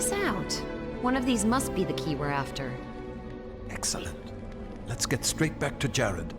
this out. One of these must be the key we're after. Excellent. Let's get straight back to Jared.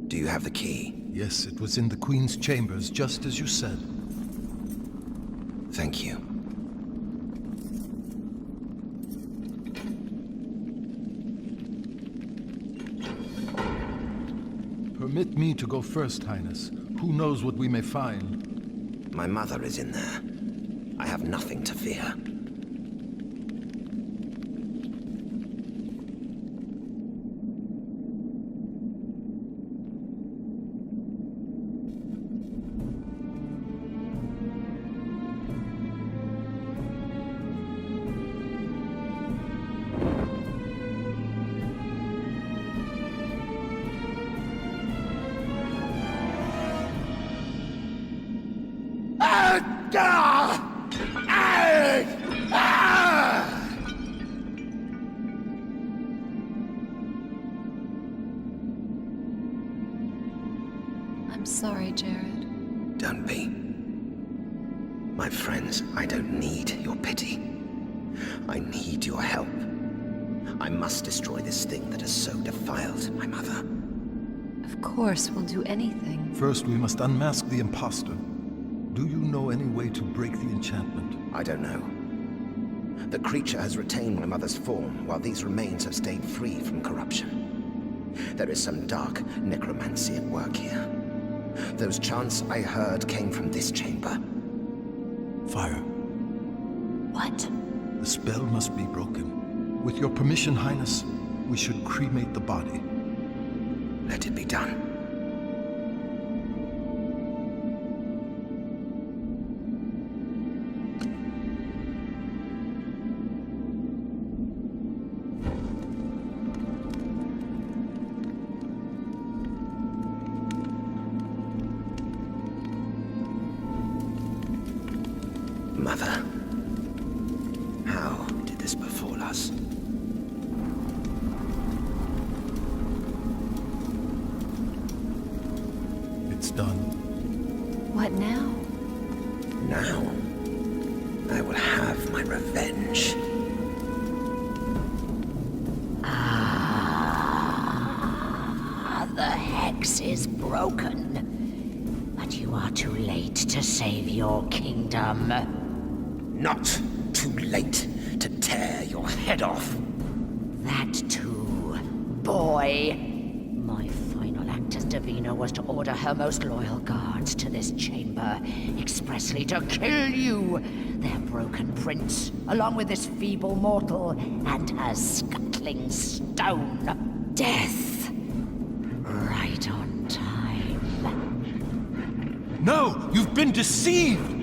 Do you have the key? Yes, it was in the Queen's chambers, just as you said. Thank you. Permit me to go first, Highness. Who knows what we may find? My mother is in there. I have nothing to fear. I'm sorry, Jared. Don't be. My friends, I don't need your pity. I need your help. I must destroy this thing that has so defiled my mother. Of course, we'll do anything. First, we must unmask the imposter. Do you know any way to break the enchantment? I don't know. The creature has retained my mother's form, while these remains have stayed free from corruption. There is some dark necromancy at work here. Those chants I heard came from this chamber. Fire. What? The spell must be broken. With your permission, Highness, we should cremate the body. Let it be done. Mother, how did this befall us? It's done. What now? Now, I will have my revenge. The hex is broken, but you are too late to save your kingdom. Not too too late to tear your head off. That too, boy. My final act as Davina was to order her most loyal guards to this chamber, expressly to kill you, their broken prince, along with this feeble mortal and her scuttling stone. Death. Right on time. No! You've been deceived!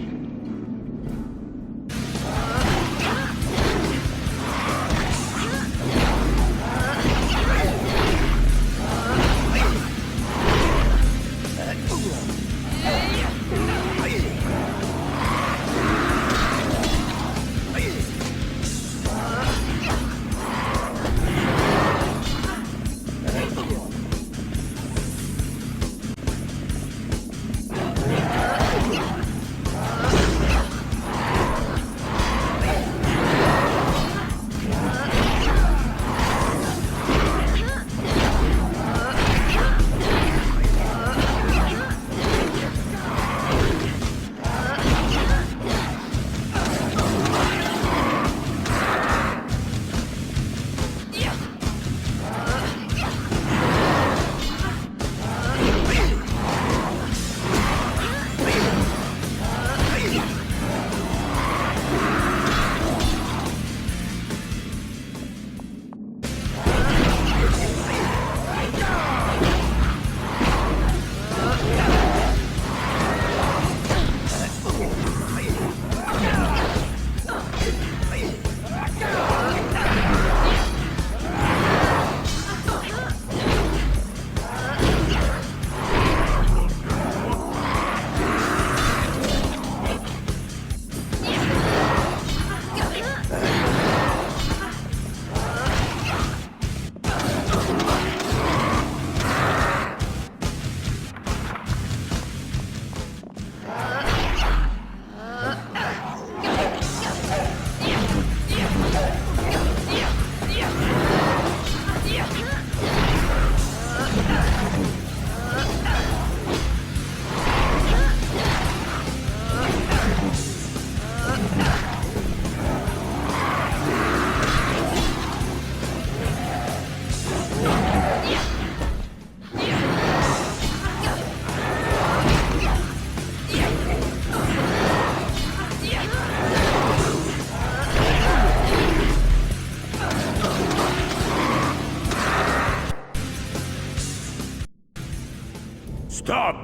Stop!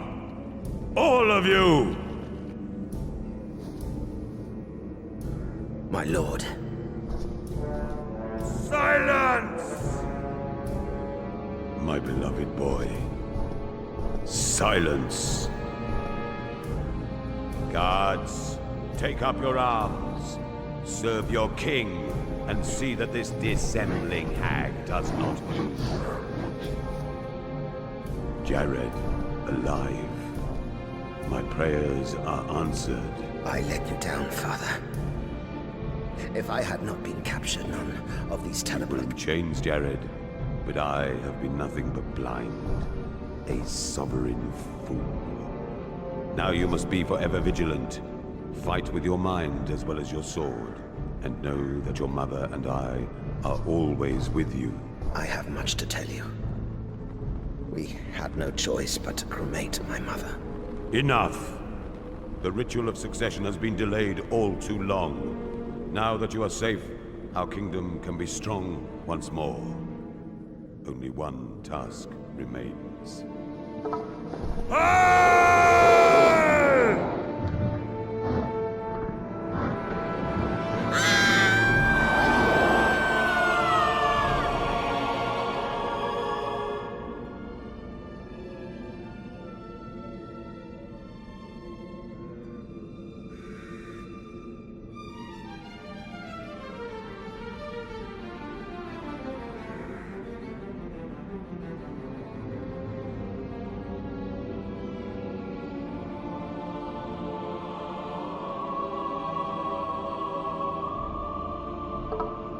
All of you! My lord. Silence! My beloved boy. Silence! Guards, take up your arms. Serve your king, and see that this dissembling hag does not move. Jared, alive. My prayers are answered. I let you down, Father. If I had not been captured, none of these terrible... In chains, Jared, but I have been nothing but blind. A sovereign fool. Now you must be forever vigilant. Fight with your mind as well as your sword. And know that your mother and I are always with you. I have much to tell you. We had no choice but to cremate my mother. Enough! The ritual of succession has been delayed all too long. Now that you are safe, our kingdom can be strong once more. Only one task remains.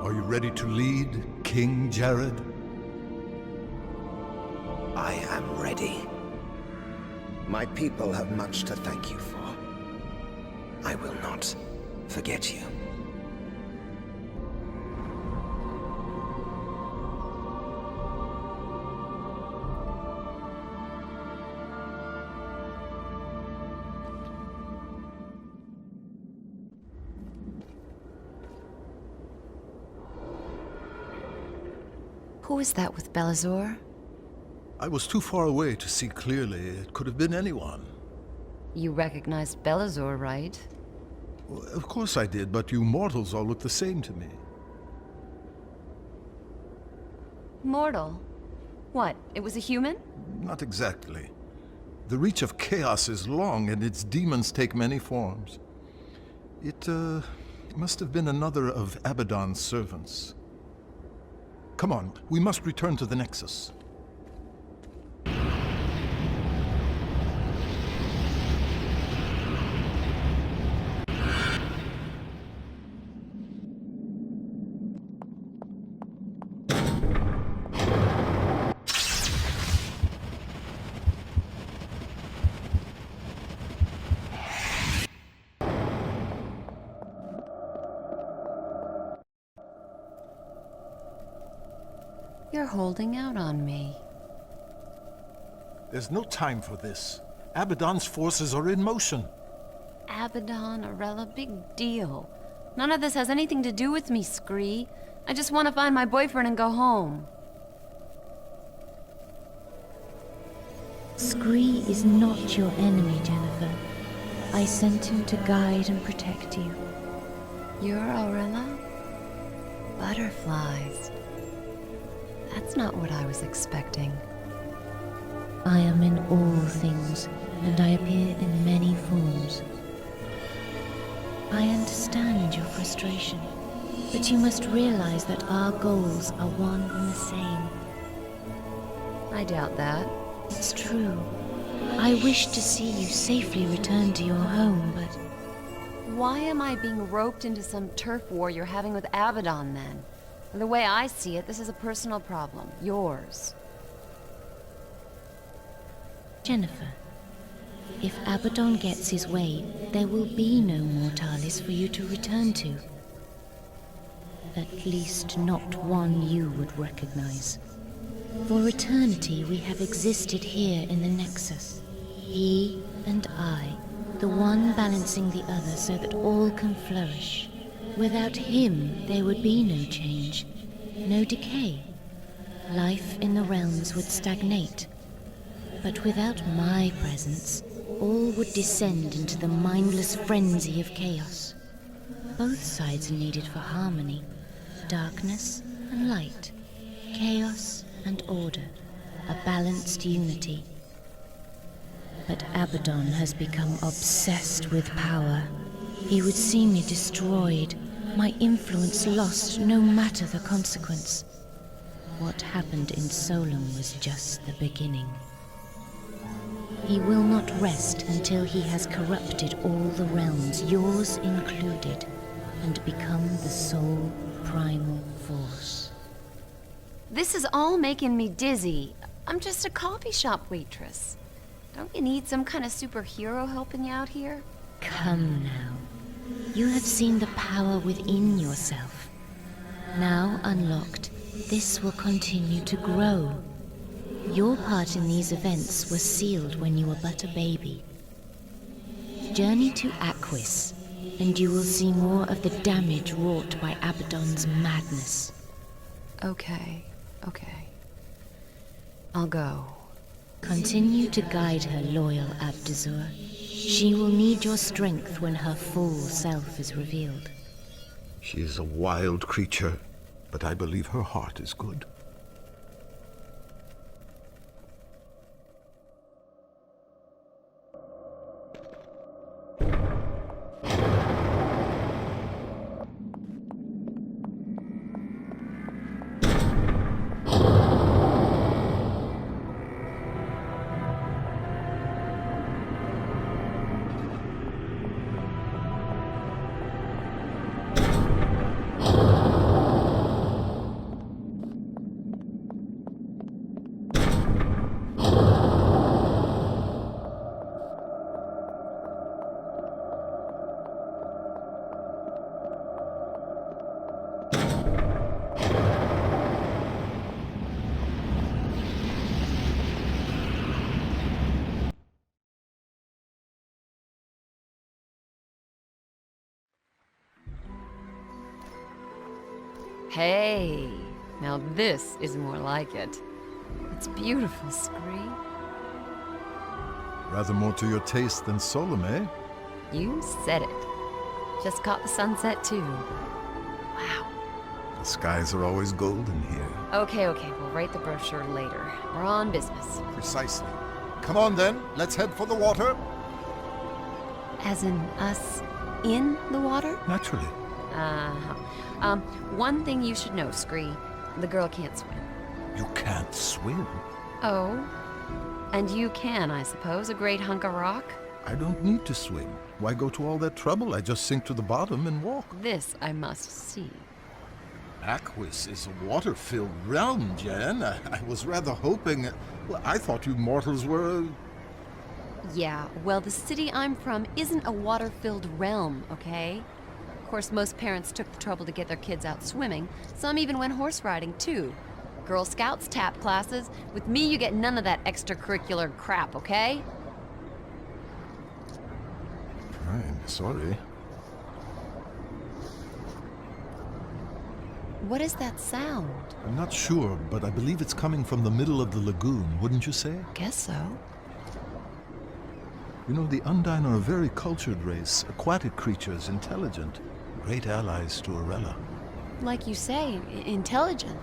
Are you ready to lead, King Jared? I am ready. My people have much to thank you for. I will not forget you. Who is that with Belazor? I was too far away to see clearly. It could have been anyone. You recognized Belazor, right? Well, of course I did, but you mortals all look the same to me. Mortal? What, it was a human? Not exactly. The reach of chaos is long, and its demons take many forms. It must have been another of Abaddon's servants. Come on, we must return to the Nexus. You're holding out on me. There's no time for this. Abaddon's forces are in motion. Abaddon, Arella, big deal. None of this has anything to do with me, Scree. I just want to find my boyfriend and go home. Scree is not your enemy, Jennifer. I sent him to guide and protect you. You're Arella? Butterflies. That's not what I was expecting. I am in all things, and I appear in many forms. I understand your frustration, but you must realize that our goals are one and the same. I doubt that. It's true. I wish to see you safely return to your home, but Why am I being roped into some turf war you're having with Abaddon, then? The way I see it, this is a personal problem. Yours. Jennifer, if Abaddon gets his way, there will be no Mortalis for you to return to. At least not one you would recognize. For eternity we have existed here in the Nexus. He and I, the one balancing the other so that all can flourish. Without him, there would be no change, no decay. Life in the realms would stagnate. But without my presence, all would descend into the mindless frenzy of chaos. Both sides are needed for harmony, darkness and light, chaos and order, a balanced unity. But Abaddon has become obsessed with power. He would see me destroyed, my influence lost no matter the consequence. What happened in Solum was just the beginning. He will not rest until he has corrupted all the realms, yours included, and become the sole primal force. This is all making me dizzy. I'm just a coffee shop waitress. Don't you need some kind of superhero helping you out here? Come now. You have seen the power within yourself. Now unlocked, this will continue to grow. Your part in these events was sealed when you were but a baby. Journey to Aquis, and you will see more of the damage wrought by Abaddon's madness. Okay. I'll go. Continue to guide her, loyal Abdazur. She will need your strength when her full self is revealed. She is a wild creature, but I believe her heart is good. Hey, Now this is more like it. It's beautiful, Scree. Rather more to your taste than Solum, eh? You said it. Just caught the sunset, too. Wow. The skies are always golden here. Okay, we'll write the brochure later. We're on business. Precisely. Come on then, let's head for the water. As in us in the water? Naturally. Uh-huh. One thing you should know, Scree. The girl can't swim. You can't swim. Oh? And you can, I suppose, a great hunk of rock? I don't need to swim. Why go to all that trouble? I just sink to the bottom and walk. This I must see. Aquis is a water-filled realm, Jen. I was rather hoping... Well, I thought you mortals were... Yeah, well, the city I'm from isn't a water-filled realm, okay? Of course, most parents took the trouble to get their kids out swimming. Some even went horse riding, too. Girl Scouts, tap classes. With me, you get none of that extracurricular crap, okay? I'm sorry. What is that sound? I'm not sure, but I believe it's coming from the middle of the lagoon, wouldn't you say? Guess so. You know, the Undine are a very cultured race, aquatic creatures, intelligent, great allies to Arella. Like you say, intelligent.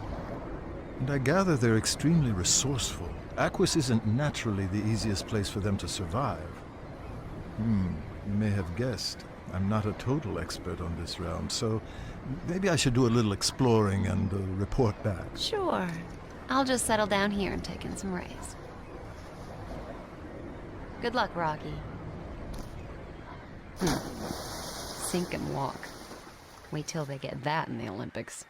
And I gather they're extremely resourceful. Aquis isn't naturally the easiest place for them to survive. You may have guessed, I'm not a total expert on this realm, so maybe I should do a little exploring and report back. Sure. I'll just settle down here and take in some rays. Good luck, Rocky. Sink and walk. Wait till they get that in the Olympics.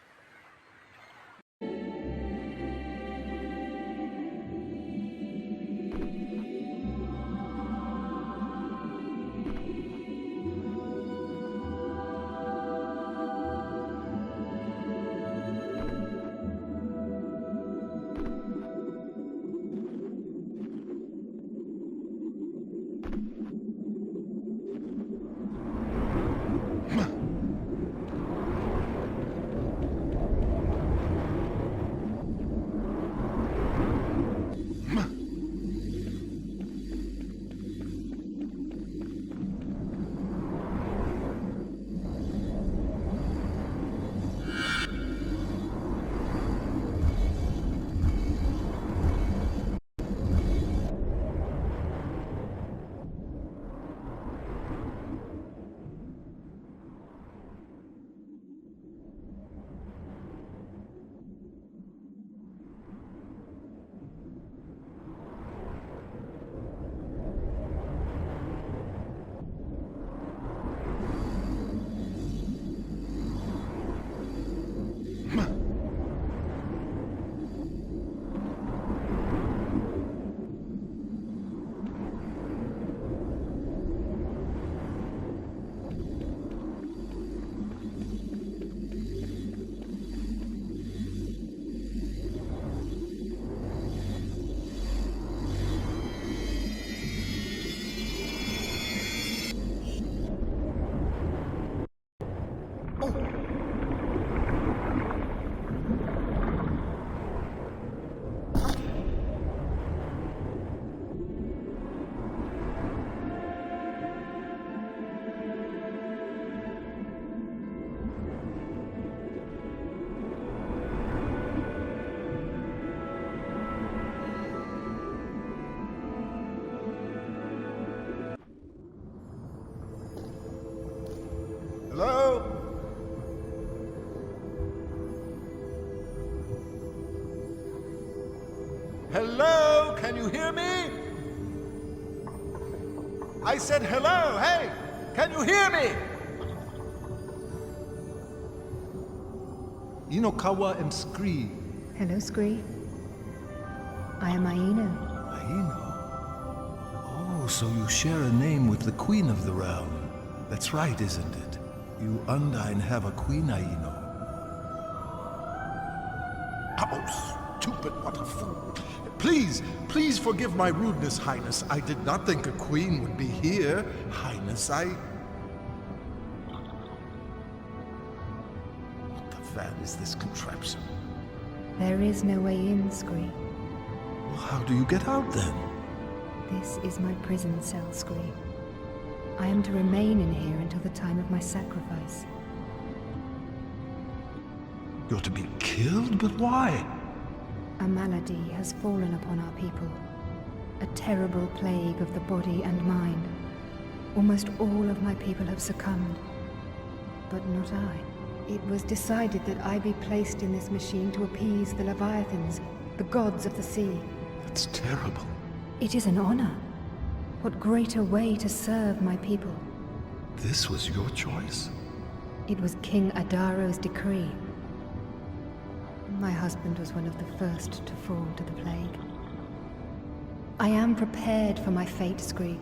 Hello? Hello? Can you hear me? I said hello. Hey, can you hear me? Inokawa and Scree. Hello, Scree. I am Aino. Aino? Oh, so you share a name with the Queen of the Realm. That's right, isn't it? You Undine have a Queen, Aino. Oh, stupid, what a fool. Please forgive my rudeness, Highness. I did not think a queen would be here. Highness, What the van is this contraption? There is no way in, Scree. Well, how do you get out then? This is my prison cell, Scree. I am to remain in here until the time of my sacrifice. You're to be killed? But why? A malady has fallen upon our people. A terrible plague of the body and mind. Almost all of my people have succumbed. But not I. It was decided that I be placed in this machine to appease the Leviathans, the gods of the sea. That's terrible. It is an honor. What greater way to serve my people? This was your choice? It was King Adaro's decree. My husband was one of the first to fall to the plague. I am prepared for my fate, Scree.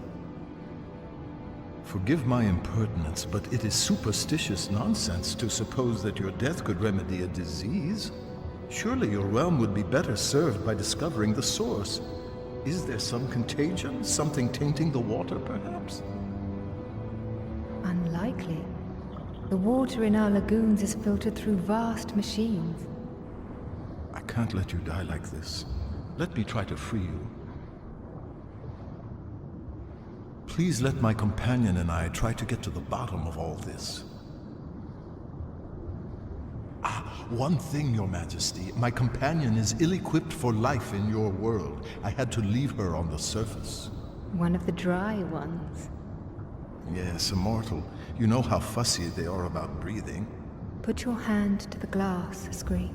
Forgive my impertinence, but it is superstitious nonsense to suppose that your death could remedy a disease. Surely your realm would be better served by discovering the source. Is there some contagion? Something tainting the water, perhaps? Unlikely. The water in our lagoons is filtered through vast machines. I can't let you die like this. Let me try to free you. Please let my companion and I try to get to the bottom of all this. One thing, Your Majesty. My companion is ill-equipped for life in your world. I had to leave her on the surface. One of the dry ones. Yes, immortal. You know how fussy they are about breathing. Put your hand to the glass, Scree.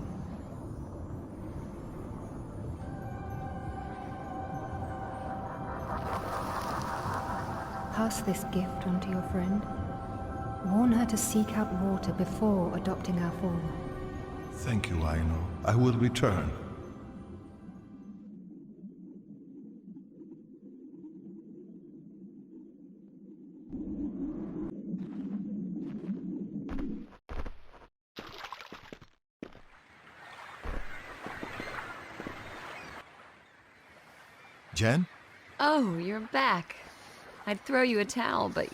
Pass this gift on to your friend. Warn her to seek out water before adopting our form. Thank you, Aino. I will return. Jen? Oh, you're back. I'd throw you a towel, but...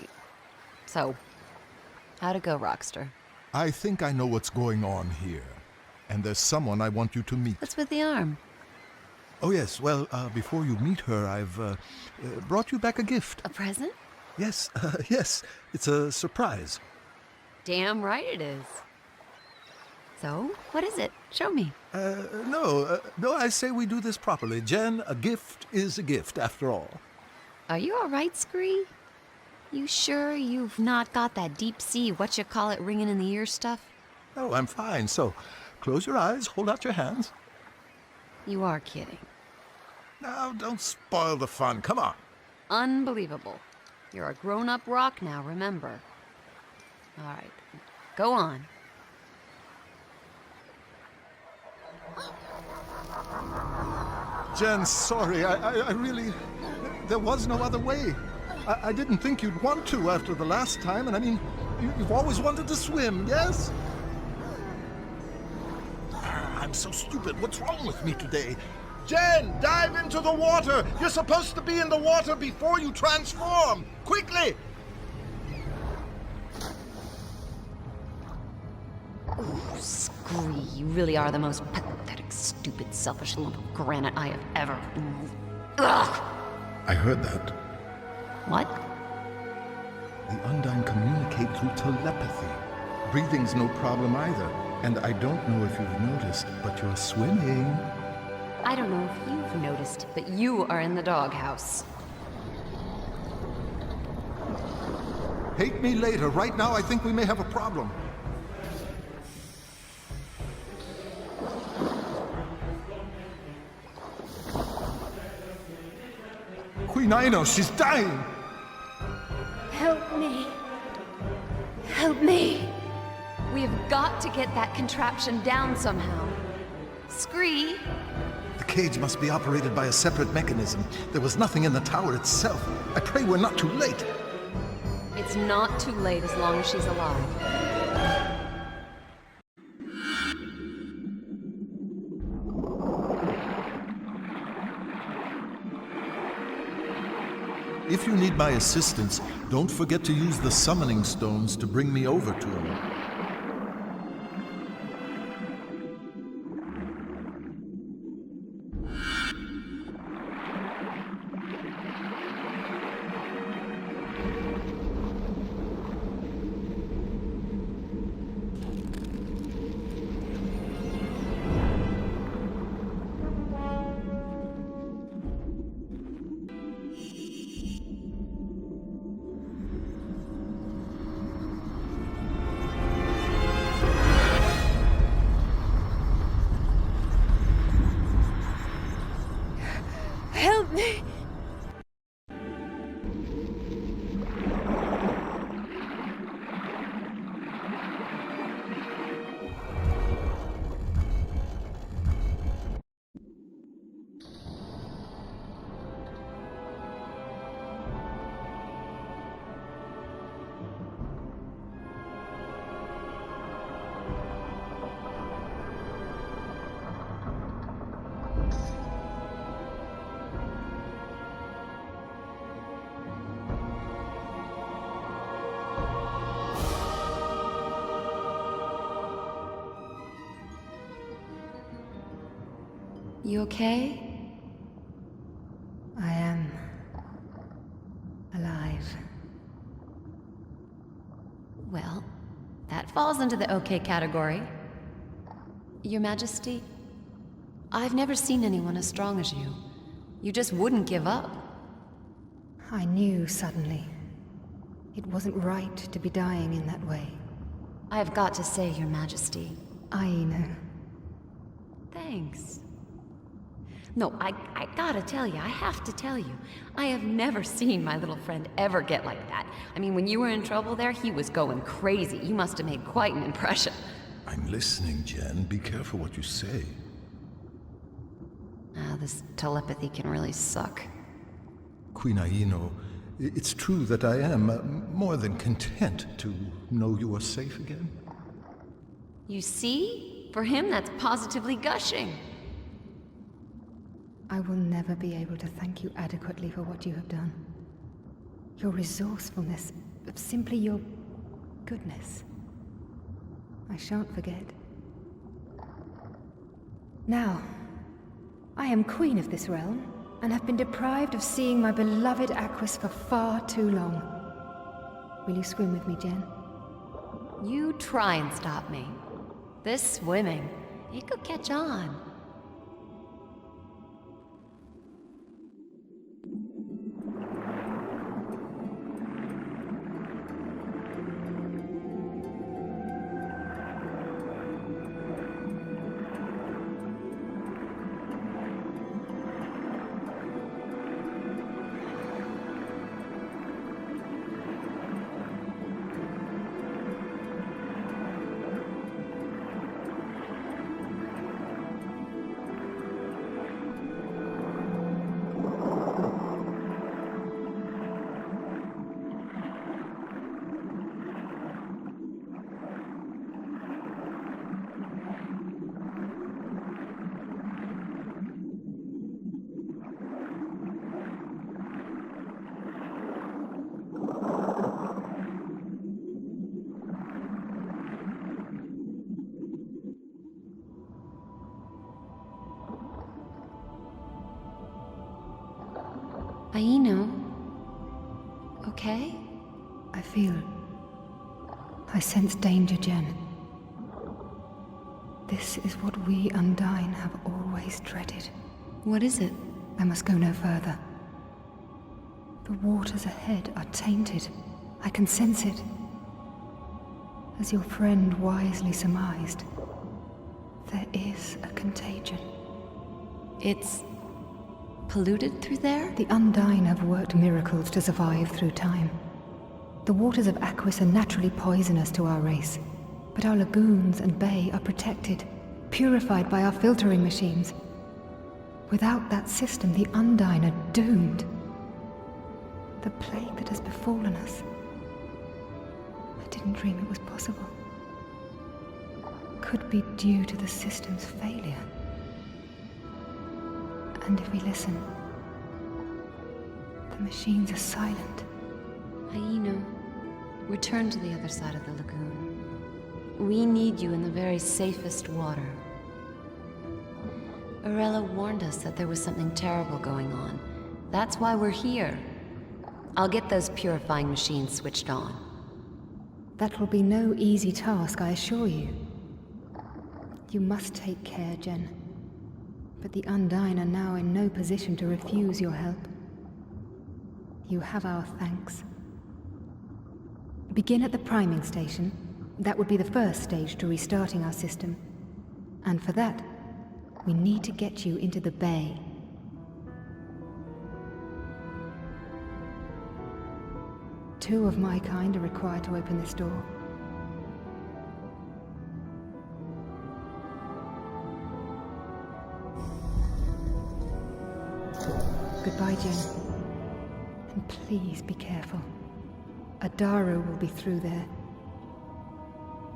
So, how'd it go, Rockster? I think I know what's going on here. And there's someone I want you to meet. What's with the arm? Oh, yes. Well, before you meet her, I've brought you back a gift. A present? Yes, yes. It's a surprise. Damn right it is. So, what is it? Show me. No, I say we do this properly. Jen, a gift is a gift, after all. Are you all right, Scree? You sure you've not got that deep-sea whatcha-call-it ringing in the ear stuff? Oh, I'm fine. So, close your eyes, hold out your hands. You are kidding. Now, don't spoil the fun. Come on. Unbelievable. You're a grown-up rock now, remember. All right, go on. Jen, sorry. I really... There was no other way. I didn't think you'd want to after the last time, and I mean, you've always wanted to swim, yes? I'm so stupid. What's wrong with me today? Jen, dive into the water! You're supposed to be in the water before you transform! Quickly! Ooh, Scree, you really are the most pathetic, stupid, selfish lump of granite I have ever... Ugh! I heard that. What? The Undine communicate through telepathy. Breathing's no problem either. And I don't know if you've noticed, but you're swimming. I don't know if you've noticed, but you are in the doghouse. Hate me later. Right now, I think we may have a problem. Queen Aino, she's dying! Help me. Help me. We have got to get that contraption down somehow. Scree! The cage must be operated by a separate mechanism. There was nothing in the tower itself. I pray we're not too late. It's not too late as long as she's alive. If you need my assistance, don't forget to use the summoning stones to bring me over to him. Help me! You okay? I am alive. Well, that falls into the okay category. Your Majesty, I've never seen anyone as strong as you. You just wouldn't give up. I knew suddenly. It wasn't right to be dying in that way. I've got to say, Your Majesty. I know. Thanks. No, I gotta tell you, I have to tell you, I have never seen my little friend ever get like that. I mean, when you were in trouble there, he was going crazy. You must have made quite an impression. I'm listening, Jen. Be careful what you say. This telepathy can really suck. Queen Aino, it's true that I am more than content to know you are safe again. You see? For him, that's positively gushing. I will never be able to thank you adequately for what you have done. Your resourcefulness, simply your goodness. I shan't forget. Now, I am queen of this realm, and have been deprived of seeing my beloved Aquis for far too long. Will you swim with me, Jen? You try and stop me. This swimming, it could catch on. Aino, okay? I sense danger, Jen. This is what we Undine have always dreaded. What is it? I must go no further. The waters ahead are tainted. I can sense it. As your friend wisely surmised, there is a contagion. It's polluted through there? The Undine have worked miracles to survive through time. The waters of Aquis are naturally poisonous to our race, but our lagoons and bay are protected, purified by our filtering machines. Without that system, the Undine are doomed. The plague that has befallen us, I didn't dream it was possible, could be due to the system's failure. And if we listen, the machines are silent. Aino, return to the other side of the lagoon. We need you in the very safest water. Arella warned us that there was something terrible going on. That's why we're here. I'll get those purifying machines switched on. That will be no easy task, I assure you. You must take care, Jen. But the Undine are now in no position to refuse your help. You have our thanks. Begin at the priming station. That would be the first stage to restarting our system. And for that, we need to get you into the bay. 2 of my kind are required to open this door. Goodbye, Jen. And please be careful. Adaru will be through there.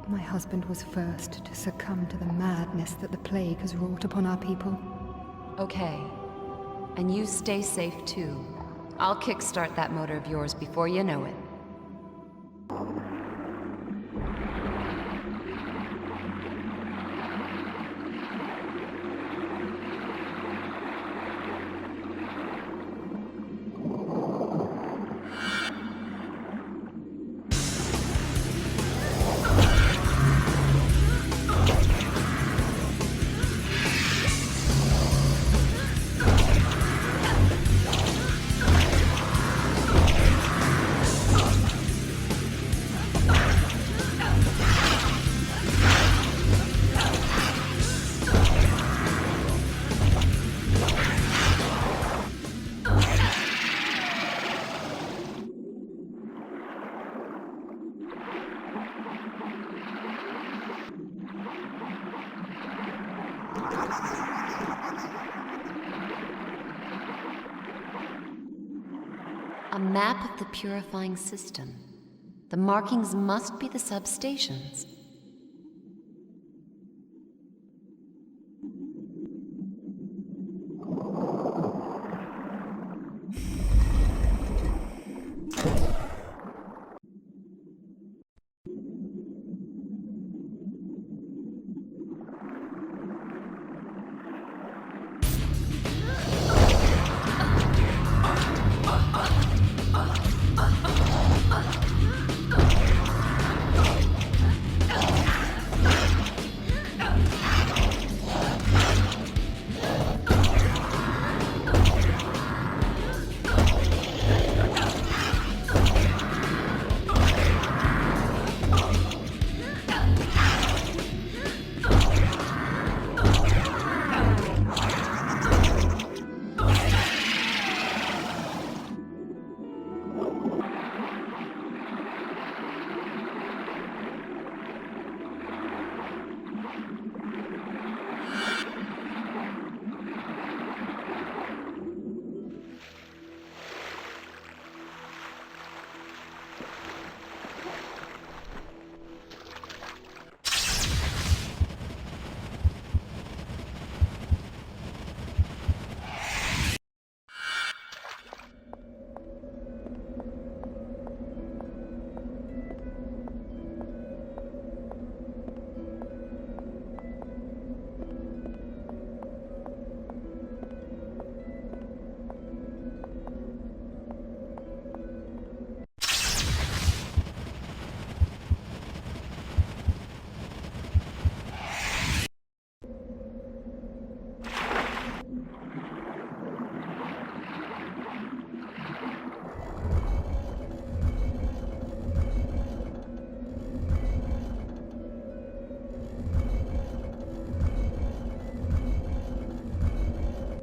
My husband was first to succumb to the madness that the plague has wrought upon our people. Okay. And you stay safe too. I'll kickstart that motor of yours before you know it. A map of the purifying system. The markings must be the substations.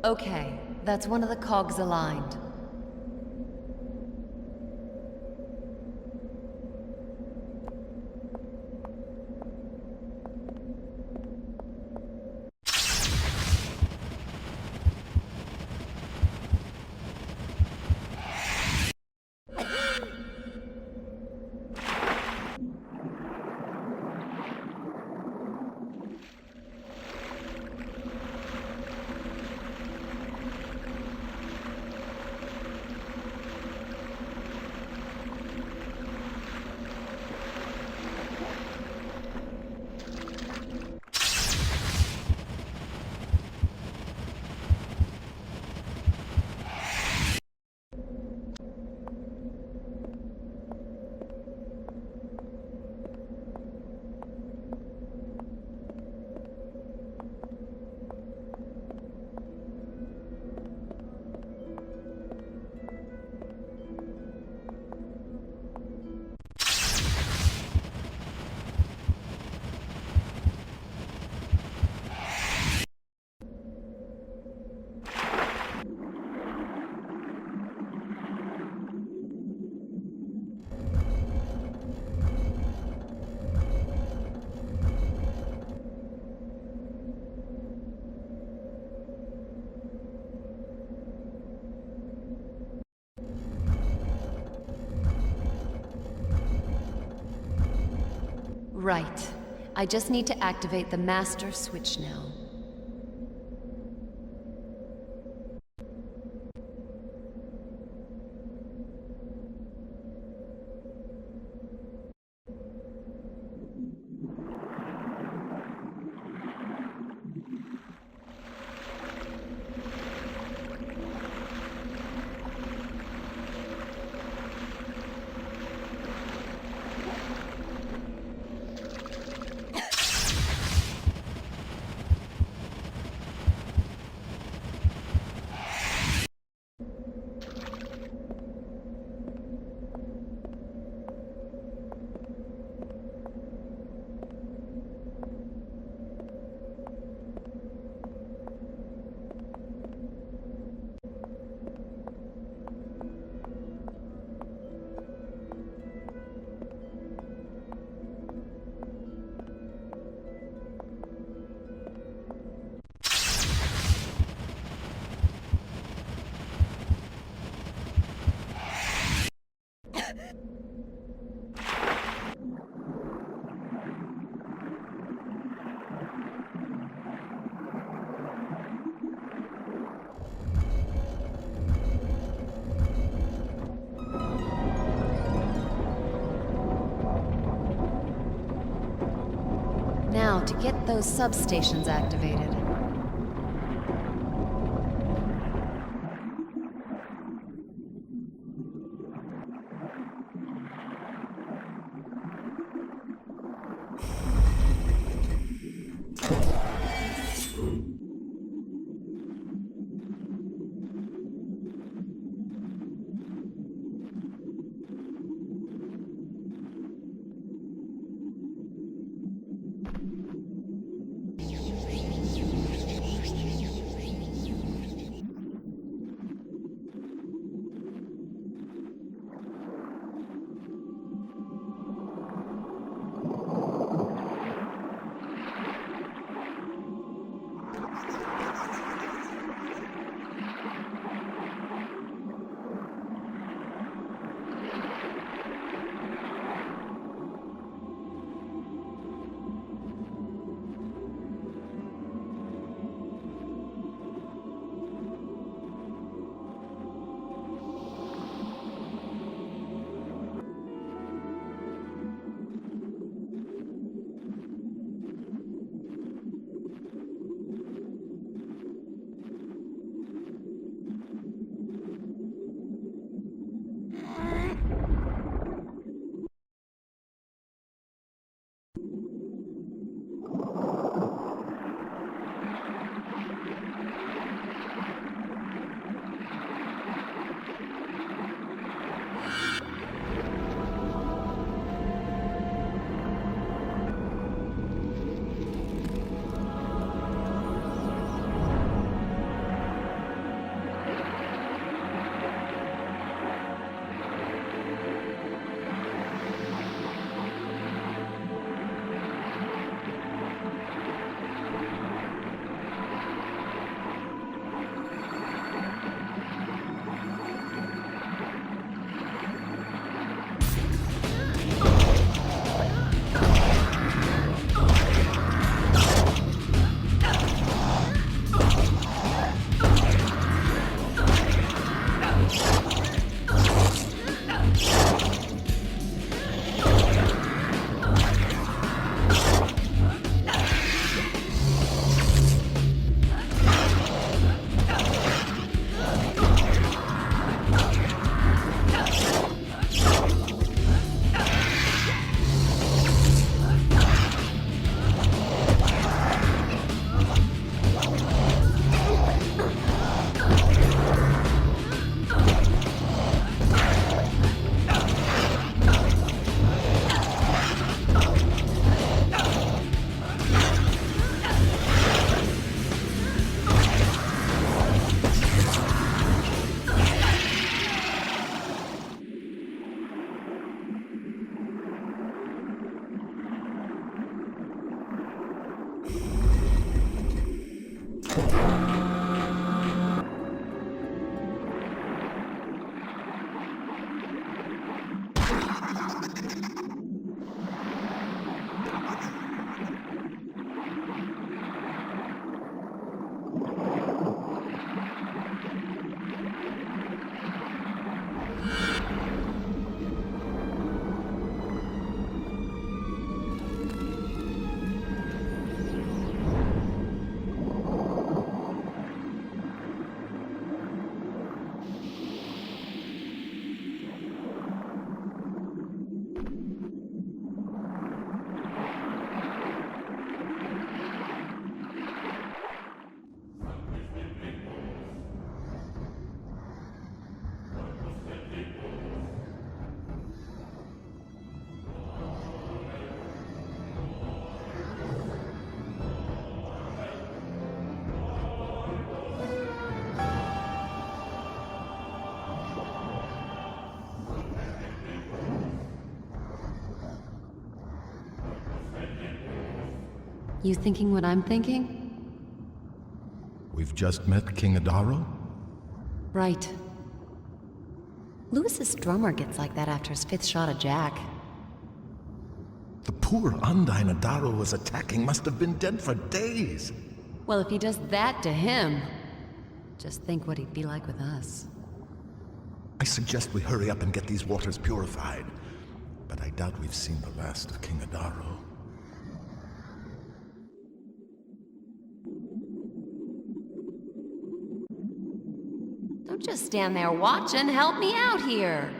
Okay, that's one of the cogs aligned. Right. I just need to activate the master switch now. Now, to get those substations activated. You thinking what I'm thinking? We've just met King Adaro? Right. Lewis's drummer gets like that after his 5th shot of Jack. The poor Undyne Adaro was attacking must have been dead for days. Well, if he does that to him, just think what he'd be like with us. I suggest we hurry up and get these waters purified. But I doubt we've seen the last of King Adaro. Don't just stand there watching. Help me out here.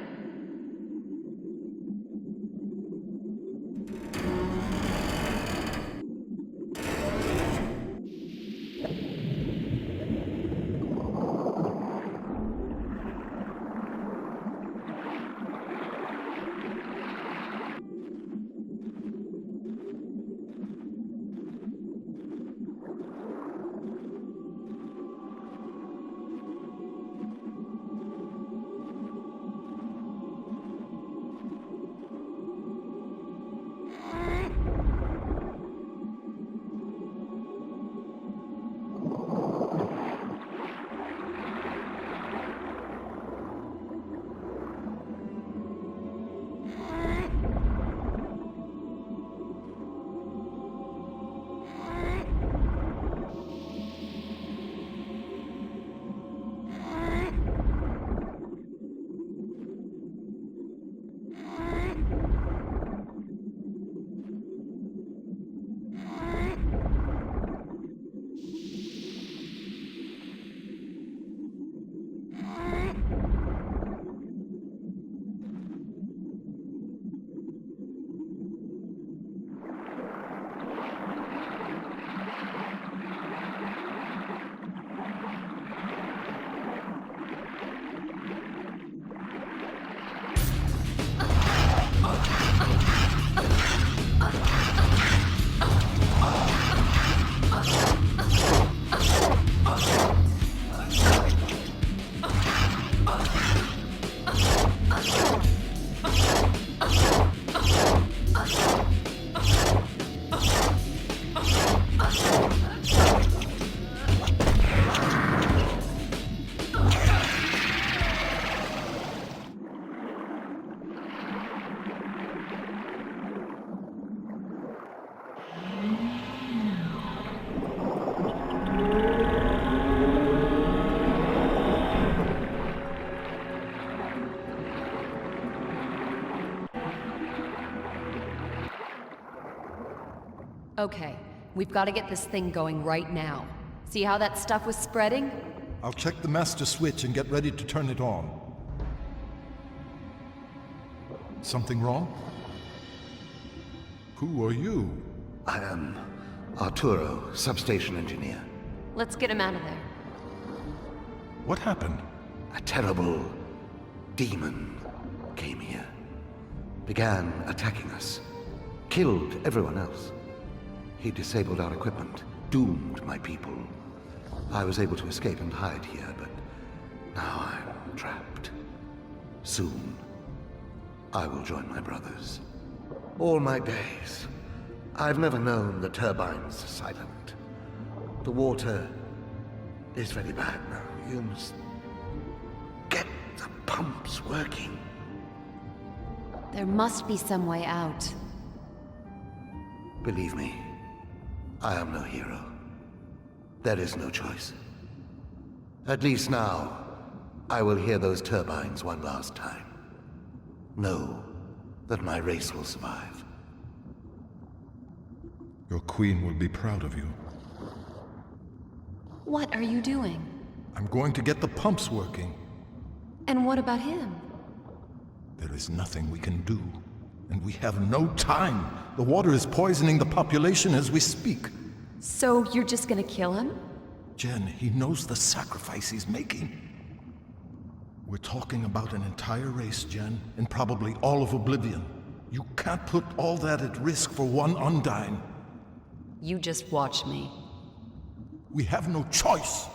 Okay, we've got to get this thing going right now. See how that stuff was spreading? I'll check the master switch and get ready to turn it on. Something wrong? Who are you? I am Arturo, substation engineer. Let's get him out of there. What happened? A terrible demon came here. Began attacking us. Killed everyone else. He disabled our equipment, doomed my people. I was able to escape and hide here, but now I'm trapped. Soon, I will join my brothers. All my days, I've never known the turbines silent. The water is very bad now. You must get the pumps working. There must be some way out. Believe me, I am no hero. There is no choice. At least now, I will hear those turbines one last time. Know that my race will survive. Your queen will be proud of you. What are you doing? I'm going to get the pumps working. And what about him? There is nothing we can do, and we have no time. The water is poisoning the population as we speak. So you're just gonna kill him? Jen, he knows the sacrifice he's making. We're talking about an entire race, Jen, and probably all of Oblivion. You can't put all that at risk for one Undyne. You just watch me. We have no choice.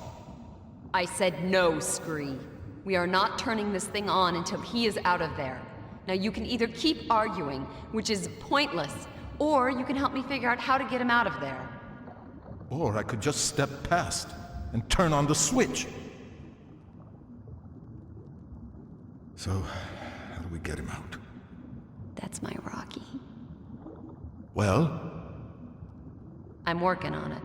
I said no, Scree. We are not turning this thing on until he is out of there. Now you can either keep arguing, which is pointless, or you can help me figure out how to get him out of there. Or I could just step past and turn on the switch. So, how do we get him out? That's my Rocky. Well? I'm working on it.